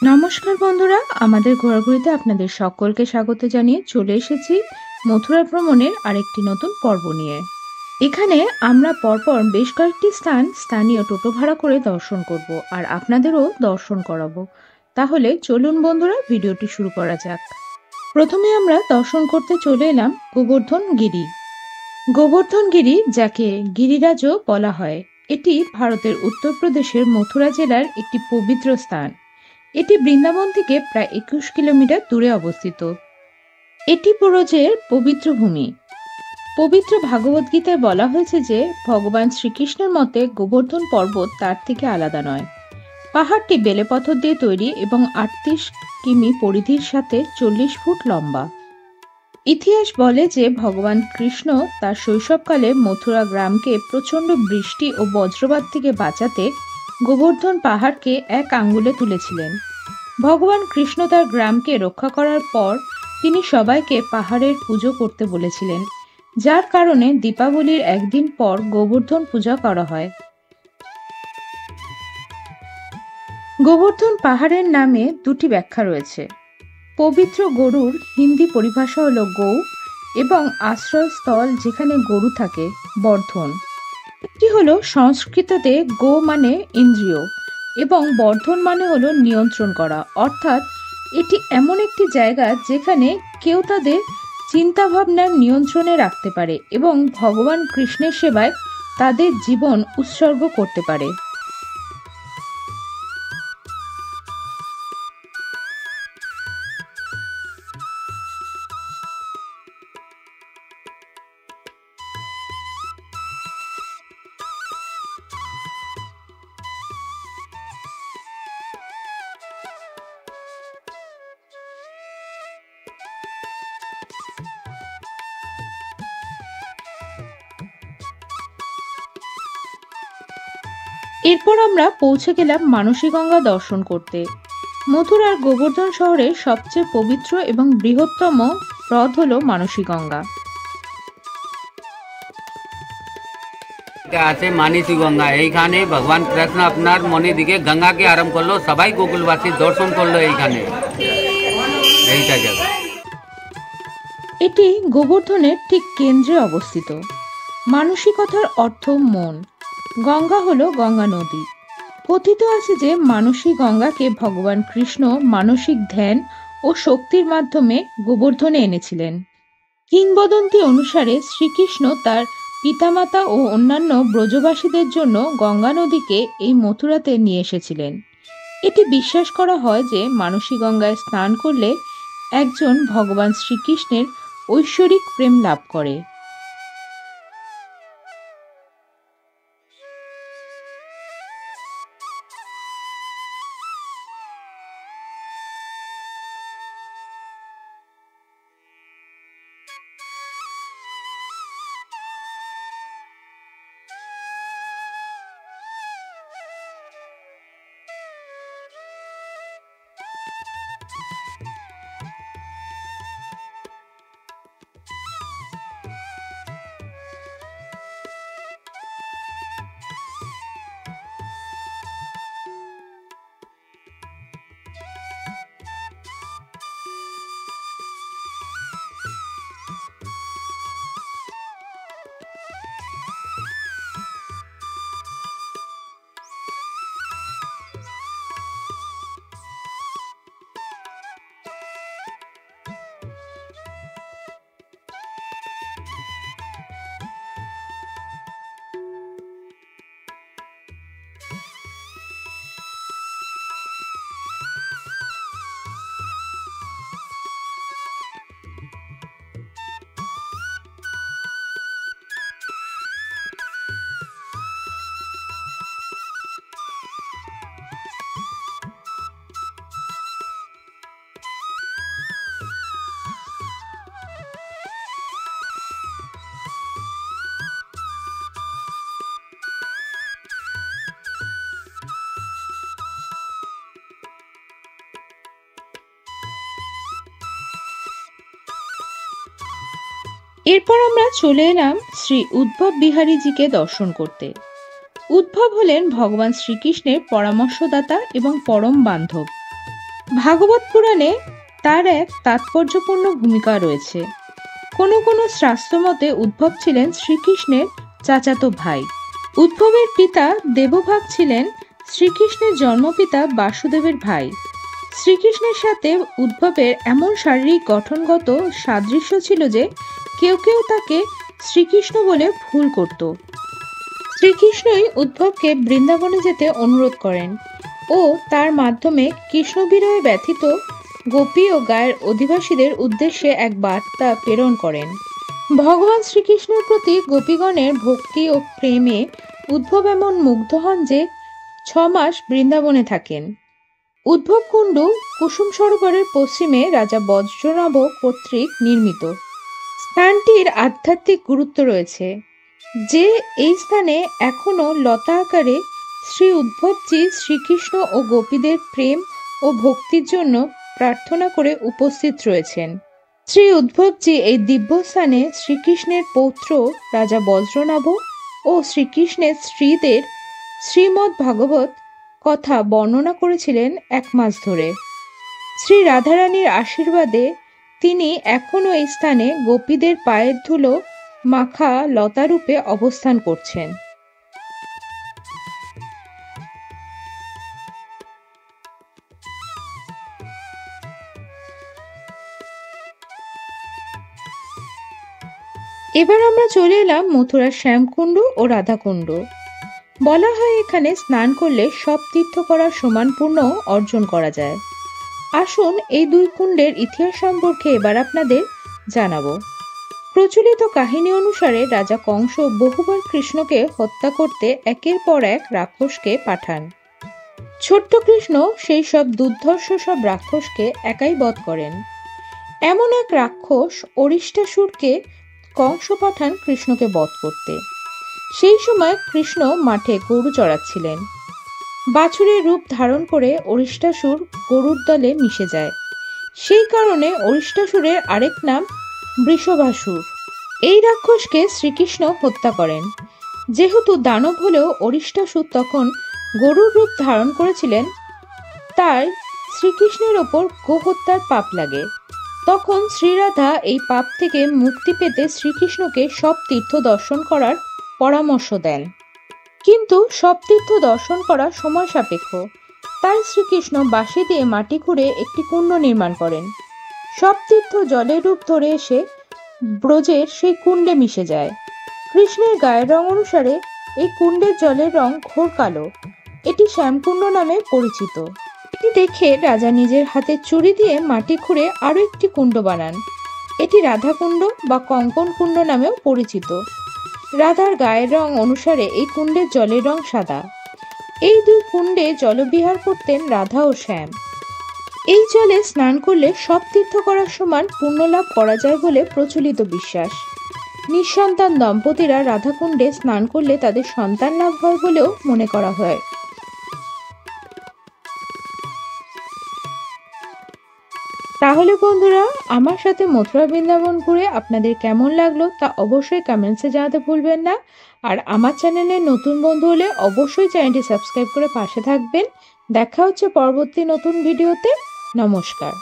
নমস্কার বন্ধুরা, আমাদের ঘোরাঘুরিতে আপনাদের সকলকে স্বাগত জানিয়ে চলে এসেছি মথুরা ভ্রমণের আরেকটি নতুন পর্ব নিয়ে। এখানে আমরা পরপর বেশ কয়েকটি স্থানীয় টোটো ভাড়া করে দর্শন করব আর আপনাদেরও দর্শন করাবো। তাহলে চলুন বন্ধুরা, ভিডিওটি শুরু করা যাক। প্রথমে আমরা দর্শন করতে চলে এলাম গোবর্ধন গিরি। গোবর্ধন গিরি, যাকে গিরিরাজও বলা হয়, এটি ভারতের উত্তরপ্রদেশের মথুরা জেলার একটি পবিত্র স্থান। এটি বৃন্দাবন থেকে প্রায় 21 কিলোমিটার দূরে অবস্থিত। এটি ব্রজের পবিত্র ভূমি। পবিত্র ভাগবত-গীতায় বলা হয়েছে যে ভগবান শ্রীকৃষ্ণের মতে গোবর্ধন পর্বত তার থেকে আলাদা নয়। পাহাড়টি বেলেপাথর দিয়ে তৈরি এবং 38 কিমি পরিধির সাথে 40 ফুট লম্বা। ইতিহাস বলে যে ভগবান কৃষ্ণ তার শৈশবকালে মথুরা গ্রামকে প্রচণ্ড বৃষ্টি ও বজ্রপাত থেকে বাঁচাতে গোবর্ধন পাহাড়কে এক আঙ্গুলে তুলেছিলেন। ভগবান কৃষ্ণ তার গ্রামকে রক্ষা করার পর তিনি সবাইকে পাহাড়ের পুজো করতে বলেছিলেন, যার কারণে দীপাবলির একদিন পর গোবর্ধন পূজা করা হয়। গোবর্ধন পাহাড়ের নামে দুটি ব্যাখ্যা রয়েছে। পবিত্র গরুর হিন্দি পরিভাষা হল গৌ এবং আশ্রয়স্থল যেখানে গরু থাকে বর্ধন। এটি হলো সংস্কৃততে গো মানে ইন্দ্রিয় এবং বর্ধন মানে হলো নিয়ন্ত্রণ করা, অর্থাৎ এটি এমন একটি জায়গা যেখানে কেউ তাদের চিন্তাভাবনার নিয়ন্ত্রণে রাখতে পারে এবং ভগবান কৃষ্ণের সেবায় তাদের জীবন উৎসর্গ করতে পারে। এরপর আমরা পৌঁছে গেলাম মানসী গঙ্গা দর্শন করতে। মথুরার গোবর্ধন শহরের সবচেয়ে পবিত্র এবং বৃহত্তম হ্রদ হল মানসী গঙ্গা। আছে মানসী গঙ্গা, এইখানে ভগবান কৃষ্ণ আপনার মনে দিকে গঙ্গাকে আরম্ভ করলো, সবাই গোকুলবাসী দর্শন করলো এইখানে, এইটা জায়গা। এটি গোবর্ধনের ঠিক কেন্দ্রে অবস্থিত। মানসী কথার অর্থ মন। গঙ্গা হলো গঙ্গা নদী। কথিত আছে যে মানসী গঙ্গাকে ভগবান কৃষ্ণ মানসিক ধ্যান ও শক্তির মাধ্যমে গোবর্ধনে এনেছিলেন। কিংবদন্তি অনুসারে শ্রীকৃষ্ণ তার পিতামাতা ও অন্যান্য ব্রজবাসীদের জন্য গঙ্গা নদীকে এই মথুরাতে নিয়ে এসেছিলেন। এটি বিশ্বাস করা হয় যে মানসী গঙ্গায় স্নান করলে একজন ভগবান শ্রীকৃষ্ণের ঐশ্বরিক প্রেম লাভ করে। এরপর আমরা চলে এলাম শ্রী উদ্ধব বিহারীজিকে দর্শন করতে। উদ্ধব হলেন ভগবান শ্রীকৃষ্ণের পরামর্শদাতা এবং পরম বান্ধব। ভাগবত পুরাণে তার এক তাৎপর্যপূর্ণ ভূমিকা রয়েছে। কোনো কোনো শাস্ত্র মতে উদ্ভব ছিলেন শ্রীকৃষ্ণের চাচাতো ভাই। উদ্ভবের পিতা দেবভাগ ছিলেন শ্রীকৃষ্ণের জন্মপিতা বাসুদেবের ভাই। শ্রীকৃষ্ণের সাথে উদ্ভবের এমন শারীরিক গঠনগত সাদৃশ্য ছিল যে কেউ কেউ তাকে শ্রীকৃষ্ণ বলে ভুল করত। শ্রীকৃষ্ণই উদ্ভবকে বৃন্দাবনে যেতে অনুরোধ করেন ও তার মাধ্যমে কৃষ্ণবিরহে ব্যথিত গোপী ও গায়ের অধিবাসীদের উদ্দেশ্যে এক বার্তা প্রেরণ করেন। ভগবান শ্রীকৃষ্ণের প্রতি গোপীগণের ভক্তি ও প্রেমে উদ্ভব এমন মুগ্ধ হন যে 6 মাস বৃন্দাবনে থাকেন। উদ্ভব কুণ্ড কুসুম সরোবরের পশ্চিমে রাজা বজ্রনাভ কর্তৃক নির্মিত। স্থানটির আধ্যাত্মিক গুরুত্ব রয়েছে যে এই স্থানে এখনো লতা আকারে শ্রী উদ্ভবজি শ্রীকৃষ্ণ ও গোপীদের প্রেম ও ভক্তির জন্য প্রার্থনা করে উপস্থিত রয়েছেন। শ্রী উদ্ভবজি এই দিব্যস্থানে শ্রীকৃষ্ণের পৌত্র রাজা বজ্রনাভ ও শ্রীকৃষ্ণের স্ত্রীদের শ্রীমদ্ ভাগবত কথা বর্ণনা করেছিলেন 1 মাস ধরে। শ্রী রাধারানীর আশীর্বাদে তিনি এখনো এই স্থানে গোপীদের পায়ের ধুলো মাখা লতারূপে অবস্থান করছেন। এবার আমরা চলে এলাম মথুরার শ্যামকুণ্ড ও রাধাকুণ্ড। বলা হয় এখানে স্নান করলে সব তীর্থ করার সমান পুণ্য অর্জন করা যায়। আসুন এই 2 কুণ্ডের ইতিহাস সম্পর্কে এবার আপনাদের জানাবো। প্রচলিত কাহিনী অনুসারে রাজা কংস বহুবার কৃষ্ণকে হত্যা করতে একের পর এক রাক্ষসকে পাঠান। ছোট্ট কৃষ্ণ সেই সব দুর্ধর্ষ সব রাক্ষসকে একাই বধ করেন। এমন এক রাক্ষস অরিষ্টাসুরকে কংস পাঠান কৃষ্ণকে বধ করতে। সেই সময় কৃষ্ণ মাঠে গরু চড়াচ্ছিলেন। বাছুরের রূপ ধারণ করে অরিষ্টাসুর গরুর দলে মিশে যায়। সেই কারণে অরিষ্টাসুরের আরেক নাম বৃষভাসুর। এই রাক্ষসকে শ্রীকৃষ্ণ হত্যা করেন। যেহেতু দানব হলেও অরিষ্টাসুর তখন গরুর রূপ ধারণ করেছিলেন, তাই শ্রীকৃষ্ণের ওপর গোহত্যার পাপ লাগে। তখন শ্রীরাধা এই পাপ থেকে মুক্তি পেতে শ্রীকৃষ্ণকে সব তীর্থ দর্শন করার পরামর্শ দেন। কিন্তু সব তীর্থ দর্শন করা সময় সাপেক্ষ, তাই শ্রীকৃষ্ণ বাঁশি দিয়ে মাটি খুঁড়ে একটি কুণ্ড নির্মাণ করেন। সব তীর্থ জলের রূপ ধরে এসে ব্রজের সেই কুণ্ডে মিশে যায়। কৃষ্ণের গায়ের রং অনুসারে এই কুণ্ডের জলের রং ঘোর কালো। এটি শ্যামকুণ্ড নামে পরিচিত। এটি দেখে রাজা নিজের হাতে চুরি দিয়ে মাটি খুঁড়ে আরো একটি কুণ্ড বানান। এটি রাধাকুণ্ড বা কঙ্কন কুণ্ড নামেও পরিচিত। রাধার গায়ের রং অনুসারে এই কুণ্ডের জলের রং সাদা। এই 2 কুণ্ডে জলবিহার করতেন রাধা ও শ্যাম। এই জলে স্নান করলে সব তীর্থ করার সমান পুণ্য লাভ করা যায় বলে প্রচলিত বিশ্বাস। নিঃসন্তান দম্পতিরা রাধাকুণ্ডে স্নান করলে তাদের সন্তান লাভ হয় বলেও মনে করা হয়। তাহলে বন্ধুরা, আমার সাথে মথুরা বৃন্দাবন ঘুরে আপনাদের কেমন লাগলো তা অবশ্যই কমেন্টসে জানাতে ভুলবেন না। আর আমার চ্যানেলে নতুন বন্ধু হলে অবশ্যই চ্যানেলটি সাবস্ক্রাইব করে পাশে থাকবেন। দেখা হচ্ছে পরবর্তী নতুন ভিডিওতে। নমস্কার।